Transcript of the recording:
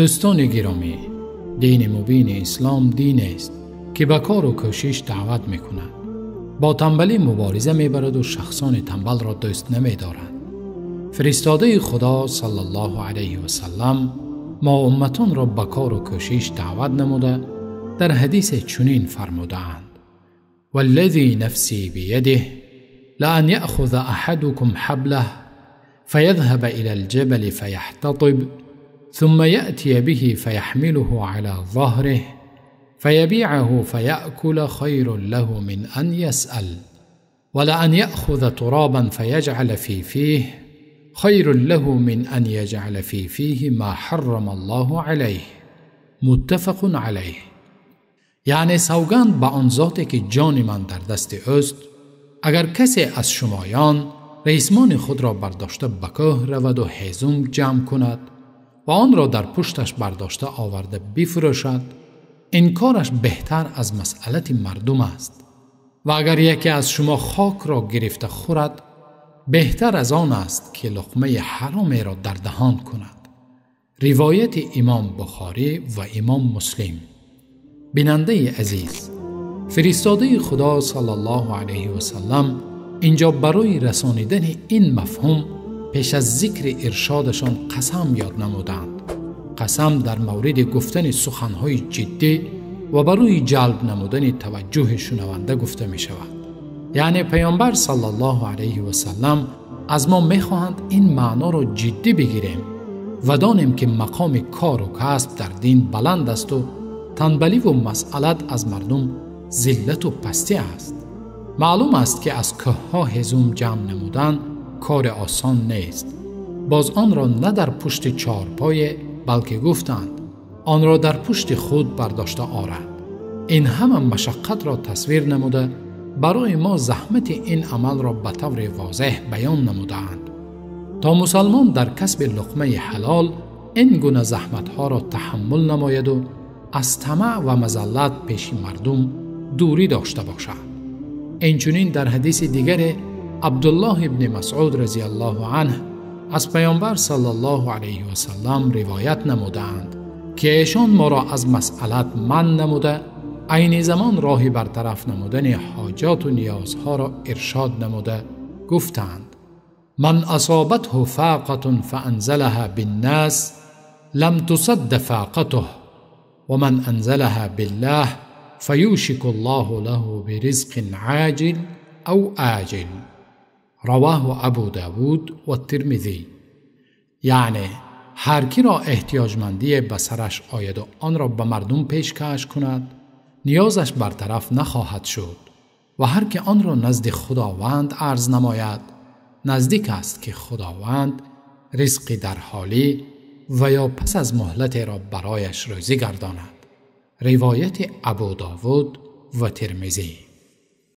دوستان گرامی، دین مبین اسلام دین است که به کار و کوشش دعوت میکند. با تنبلی مبارزه میبرد و شخصان تنبل را دوست نمیدارد. فرستاده خدا صلی الله علیه و سلم ما امتان را به کار و کوشش دعوت نموده در حدیث چنین فرمودند: والذی نفسی بیده لأن یأخذ احدکم حبله فيذهب إلى الجبل فيحتطب ثم يأتي به فيحمله على ظهره فيبيعه فيأكل خير له من أن يسأل ولأن يأخذ ترابا فيجعل في فيه خير له من أن يجعل في فيه ما حرم الله عليه. متفق علیه. یعنی سوگند به آن ذاتی که جان من در دست اوست، اگر کسی از شمایان ریسمان خود را برداشته به کوه رود و هیزم جمع کند و آن را در پشتش برداشته آورده بفروشد، این کارش بهتر از مسئلت مردم است. و اگر یکی از شما خاک را گرفته خورد، بهتر از آن است که لقمه حرامی را در دهان کند. روایت امام بخاری و امام مسلم. بیننده عزیز، فرستاده خدا صلی الله علیه و سلم اینجا برای رسانیدن این مفهوم پیش از ذکر ارشادشان قسم یاد نمودند. قسم در مورد گفتن سخنهای جدی و برای جلب نمودن توجه شنونده گفته می شود. یعنی پیامبر صلی الله علیه و سلم از ما می خواهند این معنا را جدی بگیریم و دانیم که مقام کار و کسب در دین بلند است و تنبلی و مسئلت از مردم ذلت و پستی است. معلوم است که از کوه‌ها هیزم جمع نمودن کار آسان نیست. باز آن را نه در پشت چارپای، بلکه گفتند آن را در پشت خود برداشته آرد. این همه مشقت را تصویر نموده برای ما زحمت این عمل را به طور واضح بیان نمودند تا مسلمان در کسب لقمه حلال این گونه زحمت ها را تحمل نماید و از طمع و مذلت پیش مردم دوری داشته باشد. اینچنین در حدیث دیگر عبدالله ابن مسعود رضی الله عنه از پیامبر صلی الله علیه و سلم روایت نمودند که ایشان ما را از مسئلت من نموده، عین زمان راهی برطرف نمودن حاجات و نیازها را ارشاد نموده گفتند: من اصابته فاقة فانزلها بالناس لم تصد فاقته و من انزلها بالله فیوشک الله له برزق عاجل او آجل. رواه ابو داود و ترمذی. یعنی هر کی را احتیاجمندی به سرش آید و آن را به مردم پیشکش کند، نیازش برطرف نخواهد شد و هر که آن را نزد خداوند عرض نماید، نزدیک است که خداوند رزق در حالی و یا پس از مهلت را برایش روزی گرداند. روایت ابو داود و ترمذی.